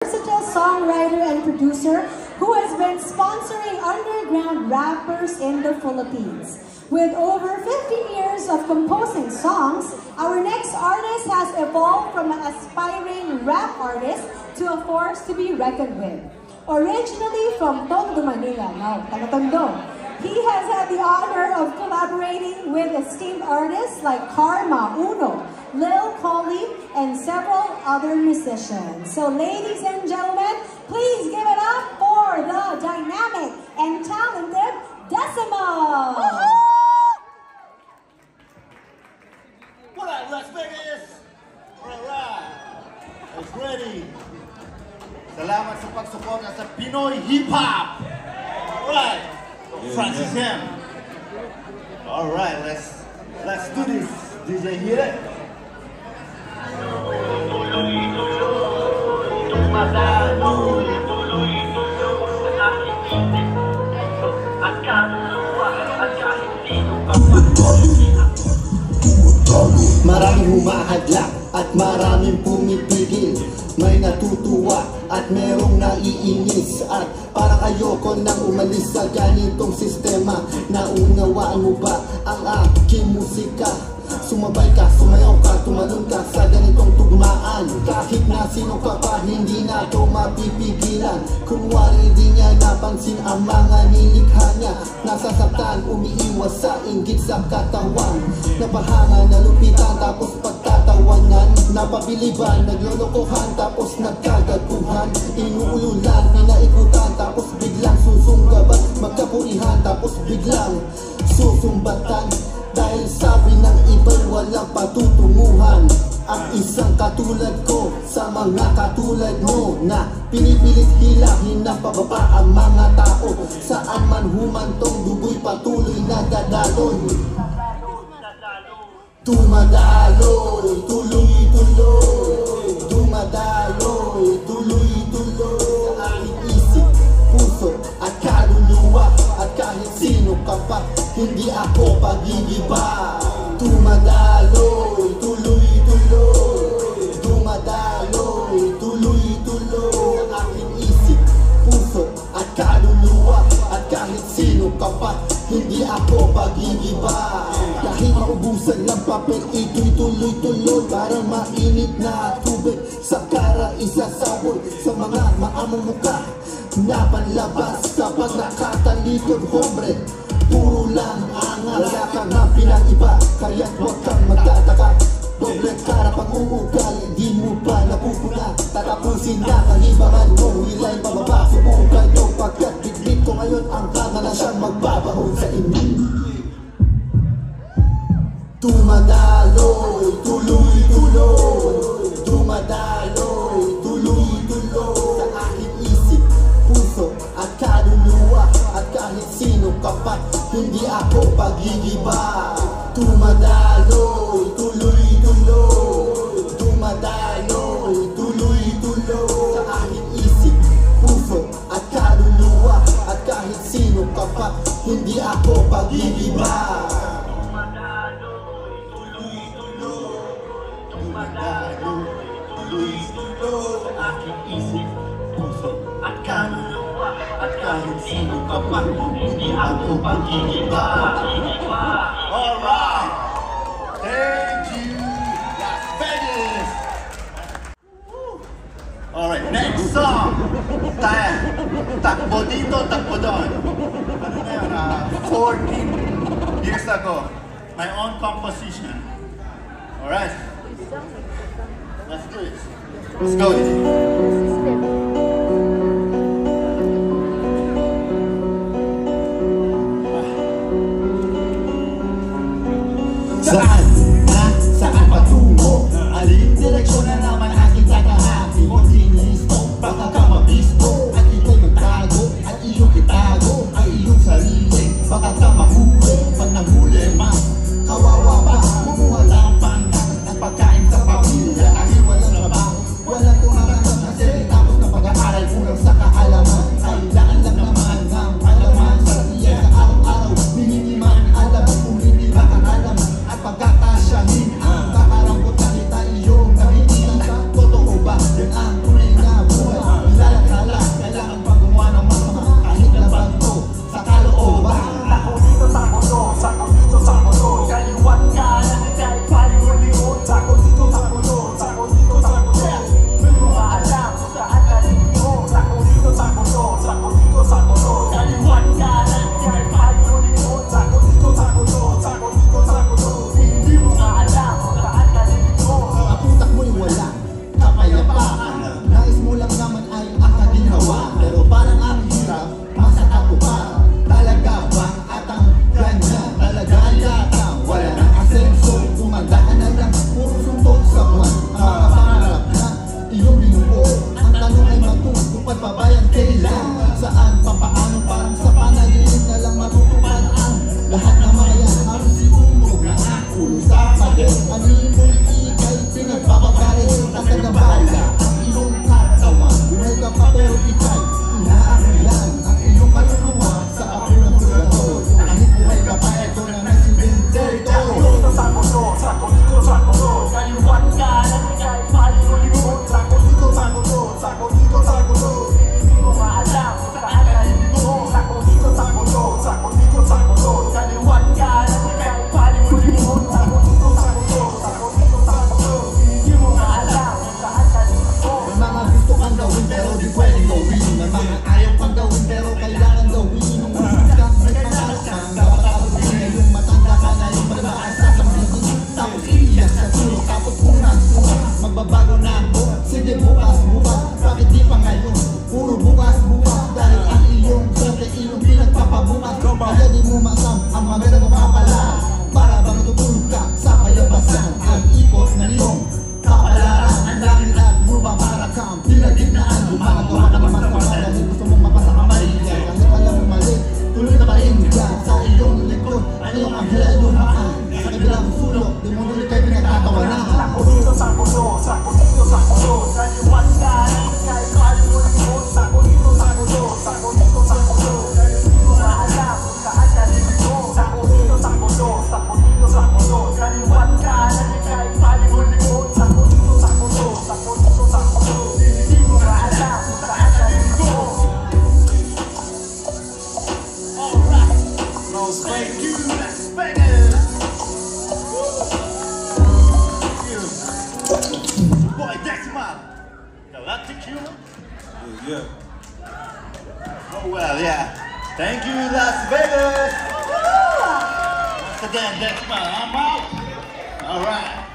versatile songwriter and producer who has been sponsoring underground rappers in the Philippines. With over 15 years of composing songs, our next artist has evolved from an aspiring rap artist to a force to be reckoned with. Originally from Tondo, Manila, now Taga-Tondo, he has had the honor of collaborating with esteemed artists like Karma, Uno, Lil Coley, and several other musicians. So ladies and gentlemen, please give it up for the dynamic and talented Decimal! What up, Las Vegas? Alright, it's ready. Salamat sa pagsuporta sa Pinoy Hip-Hop. Alright, Francis M. Alright, let's do this. DJ, hit it. Maraming humahadlak at maraming pumipigil. May natutuwa at merong naiinis. At parang ayoko nang umalis sa ganitong sistema. Naunawaan mo ba ang aking musika? Sumabay ka, sumayaw ka, tumalon ka sa ganitong tugmaan. Kahit na sino ka pa, hindi na ito mapipigilan. Kunwari di niya napansin ang mga nilikha niya. Nasasaktan, umiiwas sa inggit sa katawan. Napahanga, nalupitan, tapos pagtatawanan. Napabiliban, naglolokohan, tapos nagkagaguhan. Inuululan, pinaikutan, tapos biglang susunggaban. Magkapurihan, tapos biglang susumbatan. Dahil sabi ng iba'y walang patutunguhan. Ang isang katulad ko sa mga katulad mo, na pinipilit hilahin ng pababa ang mga tao. Saan man humantong, dugo'y patuloy na dadaloy. Dumadaloy, tuloy-tuloy. Dumadaloy, tuloy-tuloy. Sa aking isip, puso at kaluluwa. At kahit sino ka pa, hindi ako pag-iiba. Dumadaloy, tuloy-tuloy. Dumadaloy, tuloy-tuloy. Sa aking isip, puso at kaluluwa. At kahit sino ka pa, hindi ako pag-iiba. Kahit maubusan ng papel, ito'y tuloy-tuloy. Parang mainit na tubig sa kara isasabol sa mga maamong mukha na panlabas kapag nakatalikod, hombre. Puro lang angal, wala kang pinang iba, kaya't huwag kang magtataka. Doble cara pang uugali, di mo ba napupula? Tatapusin na ang ibangan mo, wilay pababa, subukan nyo. Pagkat bitbit ko ngayon, ang kanga na siyang magbabaon sa inyo. Dumadaloy, tuloy-tuloy. Dumadaloy, tuloy-tuloy. Sa aking isip, puso at kaluluwa. At kahit sino ka pa, hindi ako pag-iiba. Dumadaloy, tuloy-tuloy. Dumadaloy, tuloy-tuloy. Sa aking isip, puso at kaluluwa. At kahit sino ka pa, hindi ako pag-iiba. Sa aking isip, puso at kaluluwa. At kahit sino ka pa, hindi ako pag-iiba. Alright, thank you, Las Vegas. Alright, next song. Takbo dito, takbo doon. Ano na yun? 14 years ago, my own composition. Alright, let's do it. Let's go. Saan? Ha? Saan patungo? Aling direksyon na naman aking tatahati mo? Sinisto, baka ka mabisto. At ito'y magtago, at iyong itago ang iyong sarili. Baka ka mahuli, pag nahuli ma. Kawawa pa, kumuha lang pang ng pagkain sa pamilya. Kahit walang trabaho, walang tumatanggap na gawin pero di pwedeng gawin. May mga ayaw pang gawin pero kailangan gawin. Nung ulit ka, may pangarap ka, dapat tapusin. Ngayong matanda ka na yung malakas sa sambitin. Tapos iiyak sa tulog, tapos punas. Magbabago na ako, sige bukas, bakit di pa ngayon? Puro bukas, dahil ang iyong swerte, iyong pinagpapabukas. Kaya di mo masam ang magandang mapapala. Para bang tutulog ka sa payabasan. Ang ikot ng iyong kapalaran. Ang langit at lupa para kang pinagitnaan. Gumagawa ka naman sa mga dahil gusto mong mapasa ka mali. Kahit alam mo mali, tuloy na parin dyan sa iyong likod. Ang iyong anghel ay lumaan. Sa kabilang sulok, di mo nulit kayo pinagtatawanan. Sakpo dito, sakpo doon, sakpo dito, sakpo doon. Naniwan ka, kahit kaya mo limot. Sakpo dito, sakpo doon, sakpo dito, sakpo doon. Hindi mo maalam kung saan ka dito. Sakpo dito, sakpo doon, sakpo dito, sakpo doon. Naniwan ka, kahit kaya mo limot. Sakpo dito, sakpo doon, sakpo dito, sakpo doon. Hindi mo maalam kung saan ka dito. Alright. Thank you, Las Vegas. Boy, Decimal. Galactic Humor. Yeah. Oh, well, yeah. Thank you, Las Vegas. Once again, Decimal, I'm out. All right.